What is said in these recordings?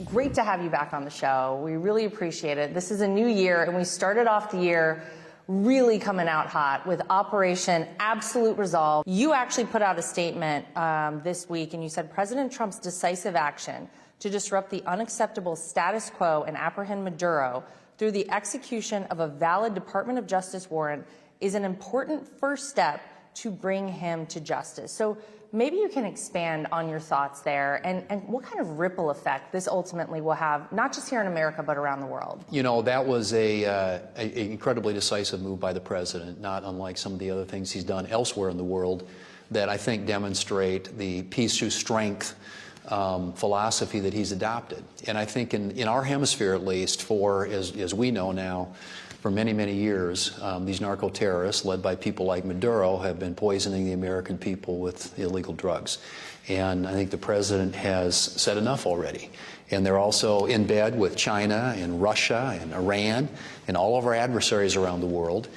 Great to have you back on the show. We really appreciate it. This is a new year, and we started off the year really coming out hot with Operation Absolute Resolve. You actually put out a statement this week, and you said President Trump's decisive action to disrupt the unacceptable status quo and apprehend Maduro through the execution of a valid Department of Justice warrant is an important first step to bring him to justice. So maybe you can expand on your thoughts there and what kind of ripple effect this ultimately will have, not just here in America, but around the world. You know, that was a incredibly decisive move by the president, not unlike some of the other things he's done elsewhere in the world that I think demonstrate the peace through strength philosophy that he's adopted. And I think in our hemisphere, at least, for, as we know now, for many, many years, these narco-terrorists, led by people like Maduro, have been poisoning the American people with illegal drugs. And I think the president has said enough already. And they're also in bed with China and Russia and Iran and all of our adversaries around the world.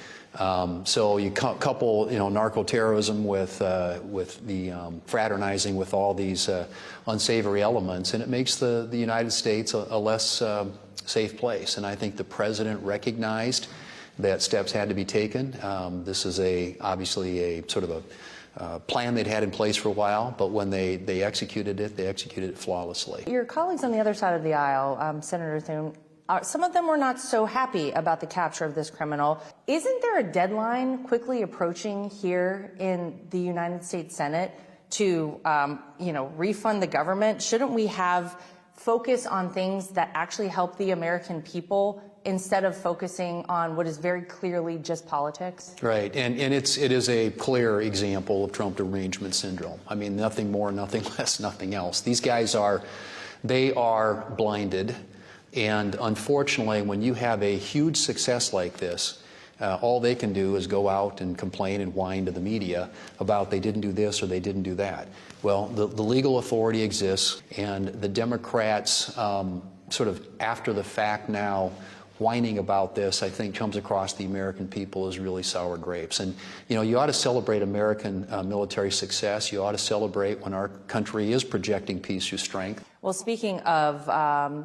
So you couple, narco-terrorism with the fraternizing with all these unsavory elements, and it makes the United States a less safe place. And I think the president recognized that steps had to be taken. This is obviously a sort of a plan they'd had in place for a while, but when they executed it flawlessly. Your colleagues on the other side of the aisle, Senator Thune, some of them were not so happy about the capture of this criminal. Isn't there a deadline quickly approaching here in the United States Senate to, refund the government? Shouldn't we have focus on things that actually help the American people instead of focusing on what is very clearly just politics? Right, and it is a clear example of Trump Derangement Syndrome. I mean, nothing more, nothing less, nothing else. These guys are blinded. And unfortunately, when you have a huge success like this, all they can do is go out and complain and whine to the media about they didn't do this or they didn't do that. Well, the legal authority exists, and the Democrats sort of after the fact now whining about this, I think, comes across the American people as really sour grapes. And, you ought to celebrate American military success. You ought to celebrate when our country is projecting peace through strength. Well, speaking of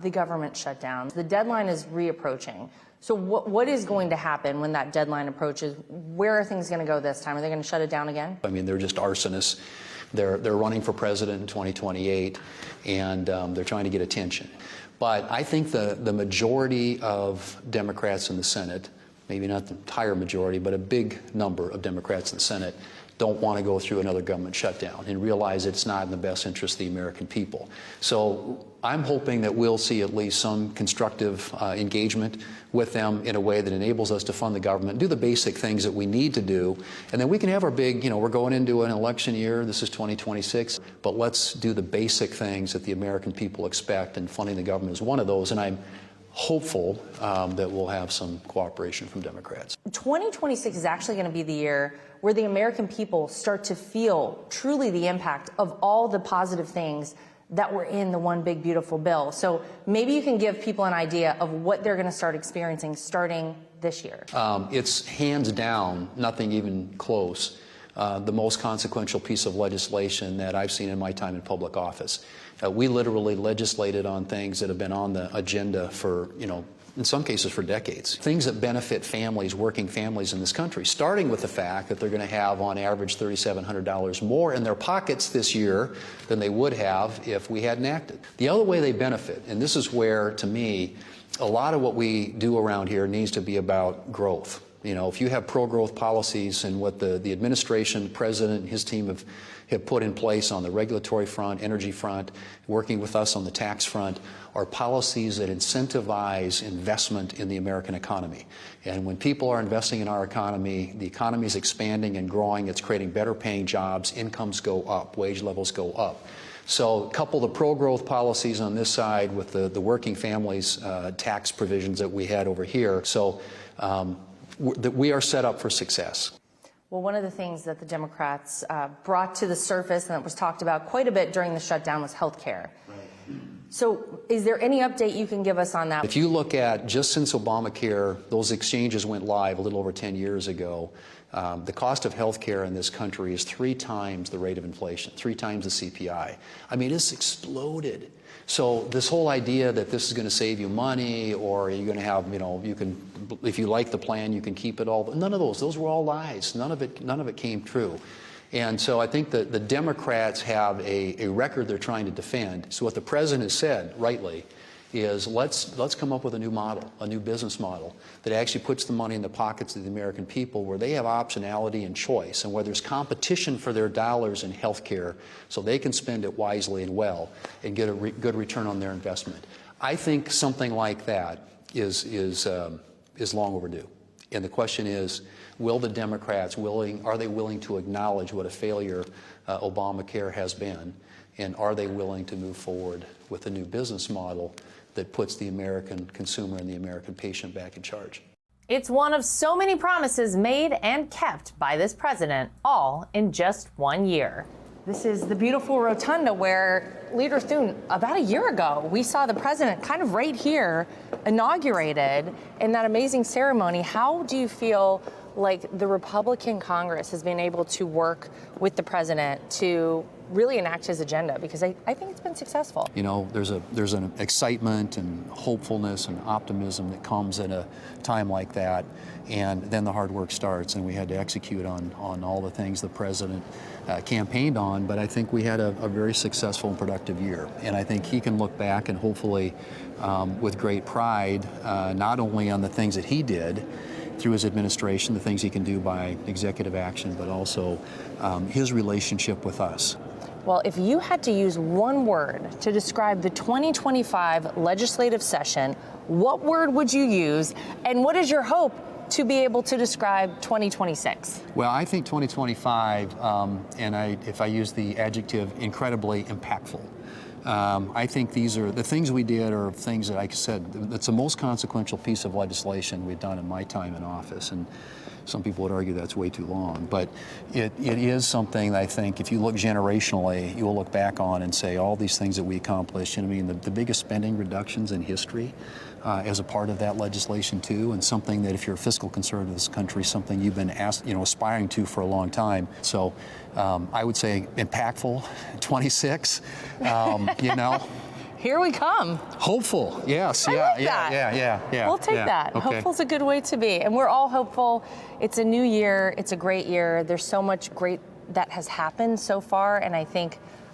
the government shutdown, the deadline is reapproaching. So what is going to happen when that deadline approaches? Where are things going to go this time? Are they going to shut it down again? I mean, they're just arsonists. They're running for president in 2028, and they're trying to get attention. But I think the majority of Democrats in the Senate, maybe not the entire majority, but a big number of Democrats in the Senate, don't want to go through another government shutdown and realize it's not in the best interest of the American people. So I'm hoping that we'll see at least some constructive engagement with them in a way that enables us to fund the government, do the basic things that we need to do, and then we can have our big, we're going into an election year, this is 2026, but let's do the basic things that the American people expect, and funding the government is one of those, and I'm hopeful that we'll have some cooperation from Democrats. 2026 is actually going to be the year where the American people start to feel truly the impact of all the positive things that were in the one big beautiful bill. So maybe you can give people an idea of what they're going to start experiencing starting this year. It's hands down, nothing even close, the most consequential piece of legislation that I've seen in my time in public office. We literally legislated on things that have been on the agenda for, in some cases for decades. Things that benefit families, working families in this country, starting with the fact that they're going to have on average $3,700 more in their pockets this year than they would have if we hadn't acted. The other way they benefit, and this is where, to me, a lot of what we do around here needs to be about growth. If you have pro-growth policies and what the administration, the president, and his team have put in place on the regulatory front, energy front, working with us on the tax front, are policies that incentivize investment in the American economy. And when people are investing in our economy, the economy is expanding and growing. It's creating better paying jobs. Incomes go up. Wage levels go up. So couple the pro-growth policies on this side with the working families tax provisions that we had over here. So that we are set up for success. Well, one of the things that the Democrats brought to the surface and that was talked about quite a bit during the shutdown was health care. Right. So is there any update you can give us on that? If you look at just since Obamacare, those exchanges went live a little over 10 years ago, The cost of health care in this country is 3 times the rate of inflation, 3 times the CPI. I mean, it's exploded. So this whole idea that this is going to save you money, or you're going to have, you can, if you like the plan, you can keep it all. None of those were all lies. None of it came true. And so I think that the Democrats have a record they're trying to defend. So what the president has said, rightly, is let's come up with a new model, a new business model that actually puts the money in the pockets of the American people, where they have optionality and choice, and where there's competition for their dollars in health care, so they can spend it wisely and well and get a good return on their investment. I think something like that is long overdue. And the question is, will the Democrats are they willing to acknowledge what a failure Obamacare has been, and are they willing to move forward with a new business model that puts the American consumer and the American patient back in charge? It's one of so many promises made and kept by this president, all in just 1 year. This is the beautiful rotunda where Leader Thune, about a year ago, we saw the president kind of right here inaugurated in that amazing ceremony. How do you feel like the Republican Congress has been able to work with the president to really enact his agenda? Because I think it's been successful. There's an excitement and hopefulness and optimism that comes at a time like that, and then the hard work starts, and we had to execute on all the things the president campaigned on. But I think we had a very successful and productive year, and I think he can look back and hopefully with great pride, not only on the things that he did through his administration, the things he can do by executive action, but also his relationship with us. Well, if you had to use one word to describe the 2025 legislative session, what word would you use, and what is your hope to be able to describe 2026? Well, I think 2025, if I use the adjective incredibly impactful. I think these are the things we did are things that, like I said, it's the most consequential piece of legislation we've done in my time in office. And some people would argue that's way too long, but it is something that I think if you look generationally, you will look back on and say all these things that we accomplished. And I mean, the biggest spending reductions in history as a part of that legislation too, and something that if you're a fiscal conservative in this country, something you've been aspiring to for a long time. So I would say impactful, 26, Here we come. Hopeful, yes, Yeah. We'll take that. Okay. Hopeful's a good way to be, and we're all hopeful. It's a new year. It's a great year. There's so much great that has happened so far, and I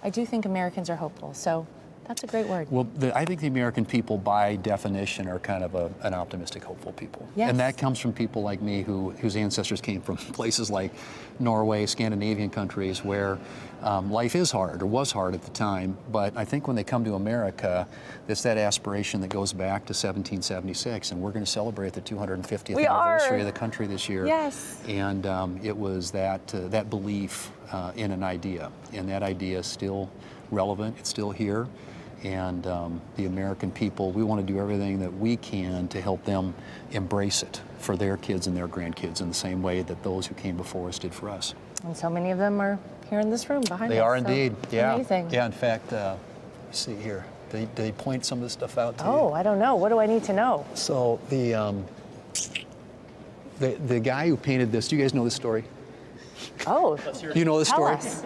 do think Americans are hopeful. So that's a great word. Well, I think the American people, by definition, are kind of an optimistic, hopeful people. Yes. And that comes from people like me whose ancestors came from places like Norway, Scandinavian countries, where life is hard, or was hard at the time. But I think when they come to America, it's that aspiration that goes back to 1776, and we're going to celebrate the 250th anniversary of the country this year. Yes. And it was that belief in an idea, and that idea is still relevant. It's still here. And the American people, we want to do everything that we can to help them embrace it for their kids and their grandkids in the same way that those who came before us did for us. And so many of them are here in this room behind us. They are indeed. Yeah. Amazing. Yeah. In fact, let's see here. Did they point some of this stuff out to you? Oh, I don't know. What do I need to know? So the guy who painted this. Do you guys know this story? Oh, you know the story? Tell us.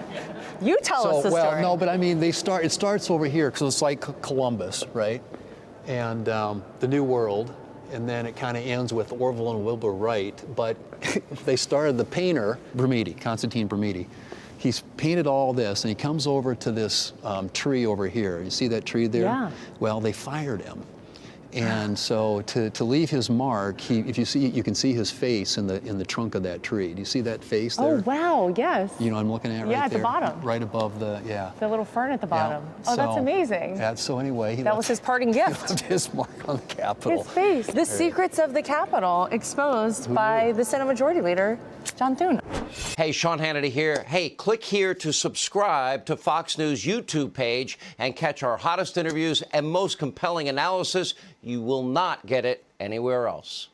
You tell us the story. Well, no, but I mean, it starts over here because it's like Columbus, right? And the New World, and then it kind of ends with Orville and Wilbur Wright. But they started the painter, Constantine Brumidi. He's painted all this, and he comes over to this tree over here. You see that tree there? Yeah. Well, they fired him. And so to leave his mark, if you see, you can see his face in the trunk of that tree. Do you see that face there? Oh, wow, yes. I'm looking at right there. Yeah, at the bottom. Right above the little fern at the bottom. Yeah. Oh, that's amazing. Yeah, so anyway, that was his parting gift. He left his mark on the Capitol. His face. The secrets of the Capitol exposed by the Senate Majority Leader John Thune. Hey, Sean Hannity here. Hey, click here to subscribe to Fox News YouTube page and catch our hottest interviews and most compelling analysis. You will not get it anywhere else.